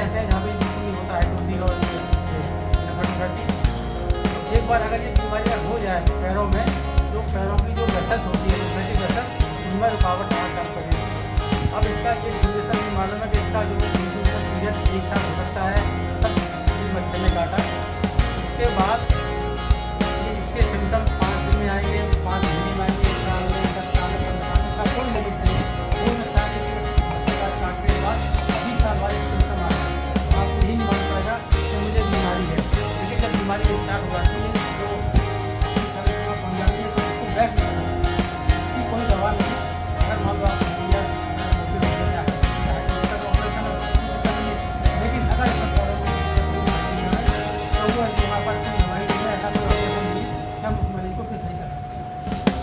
ऐसे हैं जहाँ पे नहीं होता है टूटी और फटफटी। एक बार अगर ये बीमारी हो जाए पैरों में, तो पैरों की जो गठस होती है, लिम्फेटिक गठस, उनमें रुकावट आना काम करेगी। अब इसका ये ड्यूरेशन भी मालूम है कि इसका जो इंक्यूबेशन पीरियड 1 साल हो सकता है, तब इस बच्चे ने काटा। उसके बाद इसके सिम्टम 5 दिन में आएंगे, 5 महीने में आएंगे, 1 साल में, 10 साल में, 15 साल में, इसका कोई लिमिट नहीं है। पूर्ण साल काटने के बाद 20 साल बाद सिम्टम आए, आपको यही नहीं मालूम पड़ेगा कि मुझे बीमारी है। लेकिन जब बीमारी स्टार्ट हो जाती है तो बन जाती है, तो उसको बैक की कोई दवा नहीं। अगर मान लो आप लेकिन अगर तो वो यहाँ पर हमारी ऐसा तो नहीं, हम उस मरीज को फिर सही कर सकते हैं।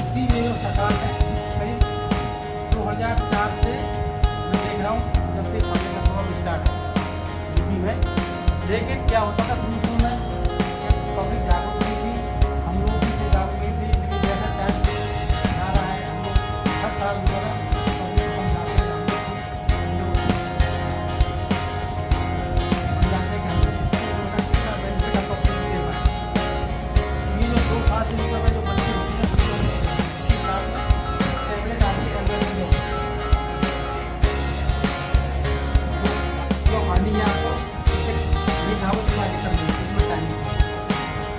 इसीलिए सरकार ने करीब 2004 से मैं देख रहा हूँ जब से पानी का प्रभाव स्टार्ट हो यूपी में। लेकिन क्या होता था शुरू में पब्लिक जागरूक नहीं थी, हम लोग भी जागरूक नहीं थी। लेकिन जैसा टाइम आ रहा है, हम लोग हर साल दोबारा पब्लिक को समझाते हैं, समझाते हैं कि कितना बेनिफिट आपको दे पाए। ये जो 2 खास दिन में जो बच्चे होती है क्लास में टैबलेट आती है अंदर में जो हानि है आपको ये खाओ तुम्हारी कमी इसमें टाइम।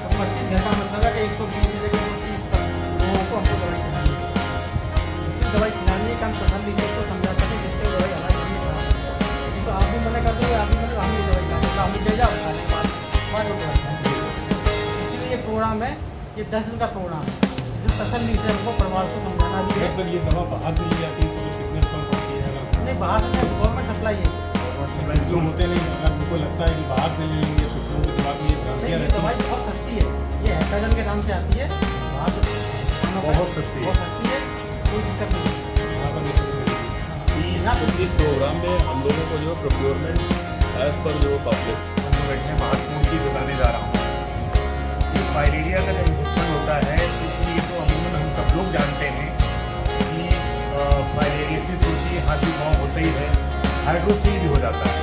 तो 25 घर का मतलब है कि 120 से लेकर 130 तक लोगों को हमको दवाई खिलानी है। इसकी दवाई खिलानी है कि हम तसल्ली से उसको समझा सकें जिससे दवाई हमारे लिए खराब। तो आप भी मना कर दोगे, आप भी मतलब हम भी दवाई खाएंगे, तो हम भी ले जाओ खाने के बाद दवाई खाएंगे। इसीलिए ये प्रोग्राम है, ये 10 दिन का प्रोग्राम है, जिसमें तसल्ली से हमको परिवार को समझाना भी है। ये दवा बाहर से ली जाती है तो कितने कम पड़ती है? नहीं, बाहर से गवर्नमेंट सप्लाई है। जो होते नहीं, अगर उनको लगता है कि बाहर से ले लेंगे तो लोगों के दिमाग में ये भ्रांतियाँ ये रहती दवाई बहुत सस्ती है, ये हेपेजन के नाम से आती है, बाहर से बहुत सस्ती है, कोई दिक्कत नहीं है। यहाँ पर नहीं मिलेगी। इस प्रोग्राम में हम लोगों को जो प्रोक्योरमेंट एज पर जो पब्लिक बैठने महत्वपूर्ण चीज़ बताने जा रहा हूँ। ये फाइलेरिया का जब इन्फेक्शन होता है तो इसलिए तो अमूमन हम सब लोग जानते हैं कि फाइलेरियासिस होती है, हाथी पाँव होता ही है, हाइड्रोसील भी हो जाता है।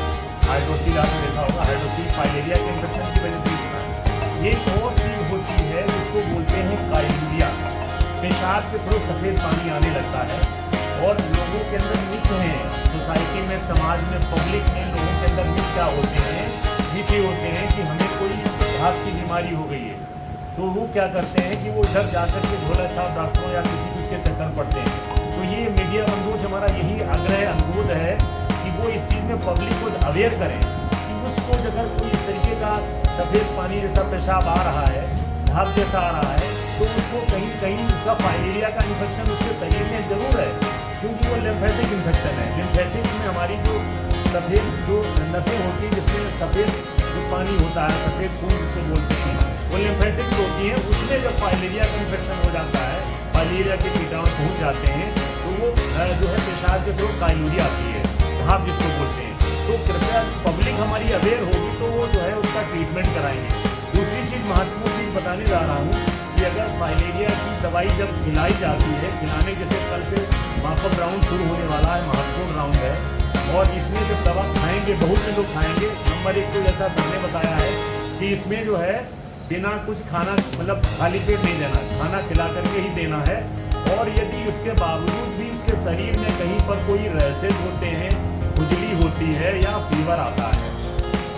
हाइड्रोसील आपने देखा होगा, हाइड्रोसील फाइलेरिया के इन्फेक्शन की वजह से होता है। ये एक और चीज़ होती है जिसको बोलते हैं काइलूरिया। पेशाब के थ्रू सफ़ेद पानी आने लगता है और लोगों के अंदर मिथ हैं, सोसाइटी में, समाज में, पब्लिक में लोगों के अंदर मिथ क्या होते हैं, ये होते हैं कि हमें कोई हाथ की बीमारी हो गई है। तो वो क्या करते हैं कि वो इधर जाकर के झोला छाप डॉक्टरों या किसी कुछ के चक्कर पड़ते हैं। तो ये मीडिया बंधुओं से हमारा यही आग्रह अनुरोध है कि वो इस चीज़ में पब्लिक को अवेयर करें कि उसको अगर कोई इस तरीके का सफ़ेद पानी जैसा पेशाब आ रहा है, भाप जैसा आ रहा है, तो उसको कहीं कहीं उसका फाइलेरिया का इन्फेक्शन उसके शरीर में ज़रूर है, क्योंकि वो लिम्फेटिक इन्फेक्शन है। लिम्फेटिक में हमारी जो सफ़ेद जो नसें होती हैं जिसमें सफ़ेद जो पानी होता है, सफ़ेद खून जिसको बोलते हैं, वो लिम्फेटिक्स होती हैं। उसमें जब फाइलेरिया का इन्फेक्शन हो जाता है, फाइलेरिया के कीटाणु पहुँच जाते हैं, तो वो जो है पेशाब के थ्रू काइलूरिया आती है, भाप जिसको बोलते हैं। तो कृपया पब्लिक हमारी अवेयर होगी तो वो जो है उसका ट्रीटमेंट कराएंगे। दूसरी चीज़ महत्वपूर्ण चीज़ बताने जा रहा हूँ कि अगर फाइलेरिया की दवाई जब खिलाई जाती है, खिलाने जैसे कल से मापअप राउंड शुरू होने वाला है, महत्वपूर्ण राउंड है, और इसमें जब दवा खाएंगे, बहुत से लोग खाएंगे। नंबर 1 तो जैसा सर ने बताया है कि इसमें जो है बिना कुछ खाना, मतलब खाली पेट नहीं देना, खाना खिला करके ही देना है। और यदि उसके बावजूद भी उसके शरीर में कहीं पर कोई रैसेज होते हैं, खुजली होती है या फीवर आता है,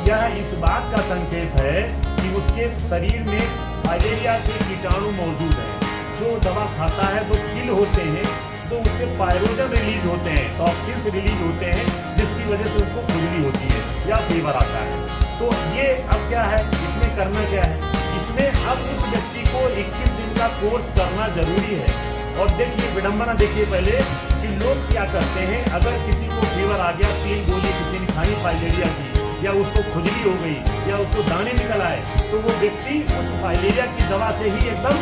यह इस बात का संकेत है कि उसके शरीर में फाइलेरिया के कीटाणु मौजूद हैं। जो दवा खाता है वो किल होते हैं, तो उससे पायरोजन रिलीज होते हैं, टॉक्सिन्स रिलीज होते हैं, जिसकी वजह से उसको खुजली होती है या फीवर आता है। तो ये अब क्या है, इसमें करना क्या है, इसमें अब उस व्यक्ति को 21 दिन का कोर्स करना जरूरी है। और देखिए विडंबना, देखिए पहले कि लोग क्या करते हैं, अगर किसी को फीवर आ गया, 3 गोली किसी ने खाई फाइलेरिया की, या उसको खुजली हो गई या उसको दाने निकल आए, तो वो व्यक्ति उस फाइलेरिया की दवा से ही एकदम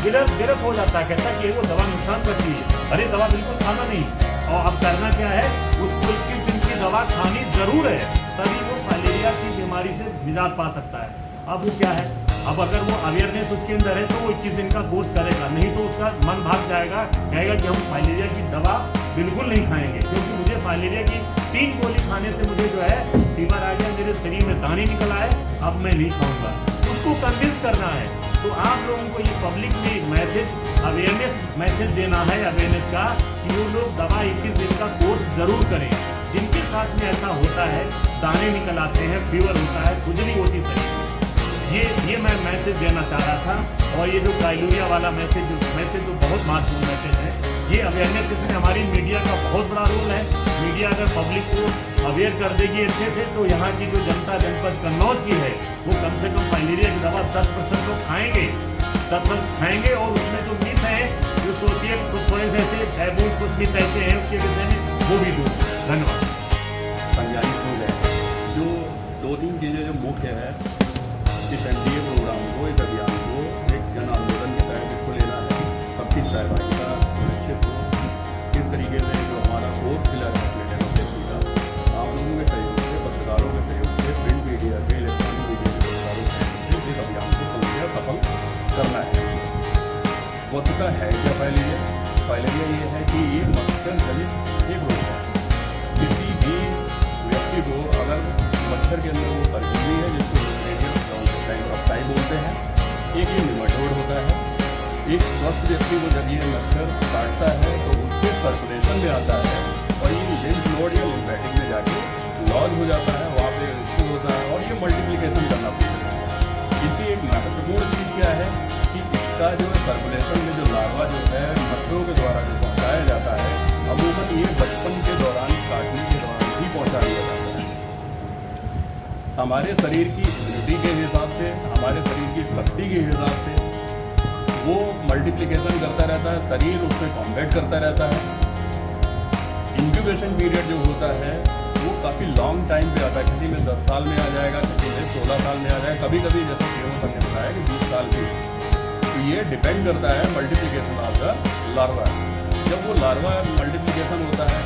गिरफ्त हो जाता है, कहता है कि वो दवा नुकसान करती है, अरे दवा बिल्कुल खाना नहीं। और अब करना क्या है, उसको 21 दिन की दवा खानी जरूर है, तभी वो फाइलेरिया की बीमारी से निजात पा सकता है। अब वो क्या है, अब अगर वो अवेयरनेस उसके अंदर है तो वो 21 दिन का कोर्स करेगा, नहीं तो उसका मन भाग जाएगा, कहेगा कि हम फाइलेरिया की दवा बिल्कुल नहीं खाएंगे, क्योंकि मुझे फाइलेरिया की 3 गोली खाने से मुझे जो है फीवर आ गया, मेरे शरीर में दाने निकल आए, अब मैं नहीं खाऊंगा। उसको कन्विंस करना है। तो आप लोगों को ये पब्लिक में मैसेज, अवेयरनेस मैसेज देना है, अवेयरनेस का, कि वो लोग दवा 21 दिन का कोर्स जरूर करें। जिनके साथ में ऐसा होता है, दाने निकल आते हैं, फीवर होता है, खुजली होती शरीर में, ये मैं मैसेज देना चाह रहा था। और ये जो फाइलेरिया वाला मैसेज तो बहुत महत्वपूर्ण मैसेज है। ये अवेयरनेस, इसमें हमारी मीडिया का बहुत बड़ा रोल है। मीडिया अगर पब्लिक को अवेयर कर देगी अच्छे से, तो यहाँ की जो जनता जनपद कन्नौज की है, वो कम से कम फाइलेरिया की दवा 10% लोग खाएंगे, 10% खाएंगे। और उसमें जो मिथ है, जो सोचिए थोड़े से ऐसे टैबू कुछ मिथ ऐसे हैं, उसके विषय में वो भी दूर। धन्यवाद। वैज्ञानिक लोग हैं जो 2-3 चीज़ें जो मुख्य है, इस एनडीए प्रोग्राम को, इस अभियान को एक जन आंदोलन के तहत इसको लेना है। सबकी सहभागिता सुनिश्चित हो। इस तरीके से जो हमारा फोर्थ पिलर है अपने डेमोक्रेसी का, आप लोगों के सहयोग से, पत्रकारों के सहयोग से, प्रिंट मीडिया के, इलेक्ट्रॉनिक मीडिया के पत्रकारों के सहयोग से इस अभियान को समझिए सफल करना है। वस्तुतः है क्या फाइलेरिया? फाइलेरिया ये है कि ये मच्छर जनित एक रोग है। किसी भी व्यक्ति को अगर मच्छर के अंदर वो परजीवी है, जिसको टाइप बोलते हैं, एक ये निमेटोड होता है। एक स्वस्थ व्यक्ति को जब ये मच्छर काटता है तो उसके सर्कुलेशन में आता है और ये लिम्फ नोड या लिम्फेटिक में जाके लॉज हो जाता है, वहाँ पे स्कूल होता है और ये मल्टीप्लिकेशन करना पड़ता है। इसकी एक महत्वपूर्ण चीज़ क्या है कि इसका जो सर्कुलेशन में जो लार्वा जो है मच्छरों के द्वारा जो पहुँचाया जाता है, अमूमन ये बचपन के दौरान, काटने के दौरान ही पहुँचा दिया जाता है। हमारे शरीर की इम्यूनिटी के हिसाब से, हमारे शरीर की शक्ति के हिसाब से वो मल्टीप्लिकेशन करता रहता है, शरीर उससे कॉम्बैट करता रहता है। इंक्यूबेशन पीरियड जो होता है वो काफ़ी लॉन्ग टाइम पे आता है। किसी में 10 साल में आ जाएगा, किसी में 16 साल में आ जाएगा, कभी कभी जैसे पीओ सर ने बताया कि 20 साल भी। तो ये डिपेंड करता है मल्टीप्लिकेशन ऑफ द लार्वा। जब वो लार्वा मल्टीप्लिकेशन होता है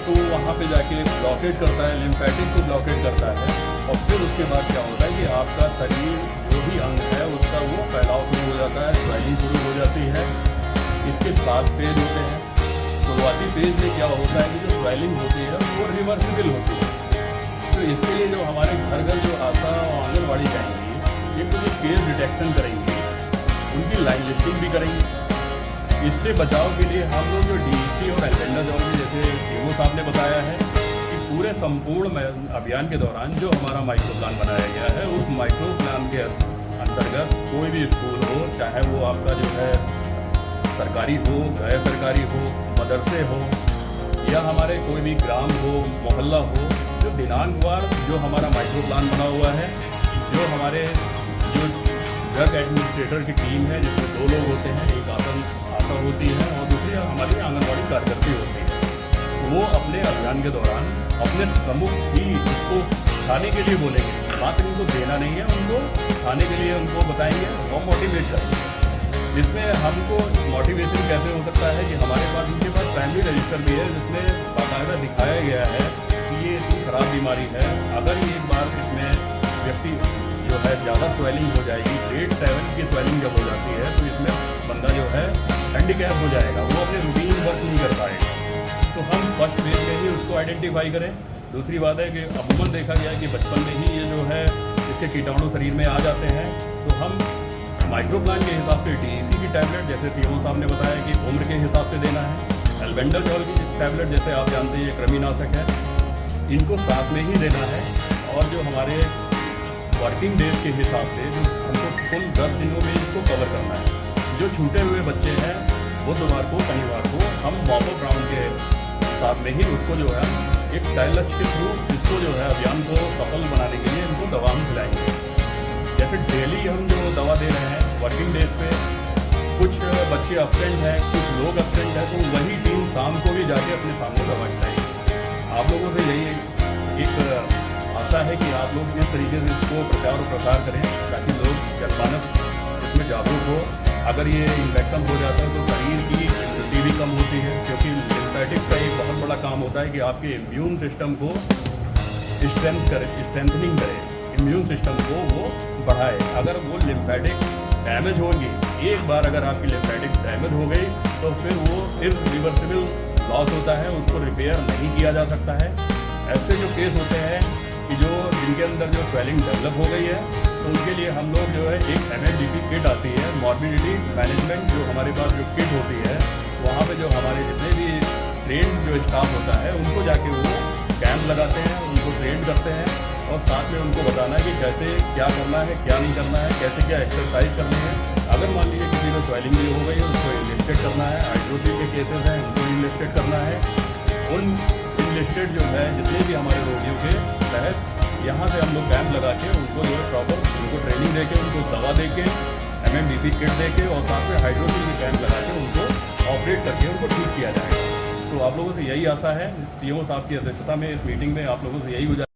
तो वहाँ पे जाके ब्लॉकेट करता है, लिम्फेटिक को ब्लॉकेट करता है, और फिर उसके बाद क्या होता है कि आपका शरीर जो भी अंग है उसका वो फैलाव शुरू हो जाता है, स्वेलिंग शुरू हो जाती है। इसके 7 फेज होते हैं। शुरुआती फेज में क्या होता है कि जो स्वेलिंग होती है वो रिवर्सिबल होती है। तो इसके लिए जो हमारे घर घर जो आशा और आंगनबाड़ी जाएंगी, ये कुछ केस डिटेक्शन करेंगी, उनकी लाइन लिस्टिंग भी करेंगी। इससे बचाव के लिए हम लोग जो डीईसी और एल्बेंडाजोल में, जैसे टीमो साहब ने बताया है, कि पूरे संपूर्ण अभियान के दौरान जो हमारा माइक्रो प्लान बनाया गया है, उस माइक्रो प्लान के अंतर्गत कोई भी स्कूल हो, चाहे वो आपका जो है सरकारी हो, गैर सरकारी हो, मदरसे हो, या हमारे कोई भी ग्राम हो, मोहल्ला हो, जो दिनांकवार जो हमारा माइक्रो प्लान बना हुआ है, जो हमारे जो ड्रग एडमिनिस्ट्रेटर की टीम है, जिसमें 2 लोग होते हैं, एक आशा होती है और दूसरी हमारी आंगनबाड़ी कार्यकर्ती होती है, वो अपने अभियान के दौरान अपने प्रमुख ही उसको खाने के लिए बोलेंगे। मात्र उनको देना नहीं है, उनको खाने के लिए उनको बताएंगे और मोटिवेट करेंगे। इसमें हमको मोटिवेशन कैसे हो सकता है कि हमारे पास, उनके पास प्राइमरी रजिस्टर भी है, जिसमें बाकायदा दिखाया गया है कि ये इतनी खराब बीमारी है। अगर ये एक बार इसमें व्यक्ति जो है ज़्यादा स्वेलिंग हो जाएगी, ग्रेड 7 की स्वेलिंग जब हो जाती है, तो इसमें बंदा जो है हैंडीकैप हो जाएगा, वो अपने रूटीन वर्क नहीं कर पाएगा। तो हम फर्स्ट फेज में ही उसको आइडेंटिफाई करें। दूसरी बात है कि अमूमन देखा गया कि बचपन में ही ये जो है इसके कीटाणु शरीर में आ जाते हैं, तो हम माइक्रो प्लान के हिसाब से डीईसी की टैबलेट, जैसे सीओ साहब ने बताया कि उम्र के हिसाब से देना है, एल्बेंडाजोल की टैबलेट जैसे आप जानते हैं ये कृमिनाशक है, इनको साथ में ही देना है। और जो हमारे वर्किंग डेज के हिसाब से जो हमको कुल 10 दिनों में इसको कवर करना है। जो छूटे हुए बच्चे हैं बुधवार को, शनिवार को हम वॉकआउट राउंड के साथ में ही उसको जो है एक तय लक्ष्य के थ्रू इसको जो है अभियान को सफल बनाने के लिए इनको दवा हम खिलाएंगे। जैसे डेली हम जो दवा दे रहे हैं वर्किंग डेज पे, कुछ बच्चे एब्सेंट हैं, कुछ लोग एब्सेंट हैं, तो वही टीम शाम को भी जाके अपने सामने दवा खिलाएगी। आप लोगों से यही एक आशा है कि आप लोग इस तरीके से इसको प्रचार और प्रसार करें ताकि लोग जनमानस इसमें जागरूक हो। अगर ये इन्फेक्शन हो जाता है तो शरीर की इम्यूनिटी भी कम होती है, क्योंकि लिम्फेटिक का एक बहुत बड़ा काम होता है कि आपके इम्यून सिस्टम को स्ट्रेंथनिंग करे, इम्यून सिस्टम को वो बढ़ाए। अगर वो लिम्फेटिक डैमेज होगी, एक बार अगर आपकी लिम्फेटिक डैमेज हो गई तो फिर वो इर्रिवर्सिबल लॉस होता है उसको रिपेयर नहीं किया जा सकता है। ऐसे जो केस होते हैं कि जिनके अंदर जो स्वेलिंग डेवलप हो गई है तो उनके लिए हम लोग जो है एक MMDP किट आती है, मॉर्बिडिटी मैनेजमेंट जो हमारे पास जो किट होती है, वहाँ पे जो हमारे जितने भी ट्रेन जो स्टाफ होता है उनको जाके वो कैंप लगाते हैं, उनको ट्रेन करते हैं और साथ में उनको बताना है कि कैसे क्या करना है, क्या नहीं करना है, कैसे क्या एक्सरसाइज करनी है। अगर मान लीजिए किसी को स्वेलिंग भी हो गई है उसको इनलिस्टेड करना है, हाइड्रोसिस के केसेस हैं उनको इनलिस्टेड करना है। उन इनलिस्टेड जो है जितने भी हमारे रोगियों के तहत यहाँ से हम लोग कैंप लगा के उनको जो है प्रॉपर उनको ट्रेनिंग दे के, उनको दवा दे के, MMDP किट दे के और साथ में हाइड्रोसिस के कैंप लगा के उनको ऑपरेट करके उनको ठीक किया जाएगा। तो आप लोगों से यही आशा है, CMO साहब की अध्यक्षता में इस मीटिंग में आप लोगों से यही गुजारिश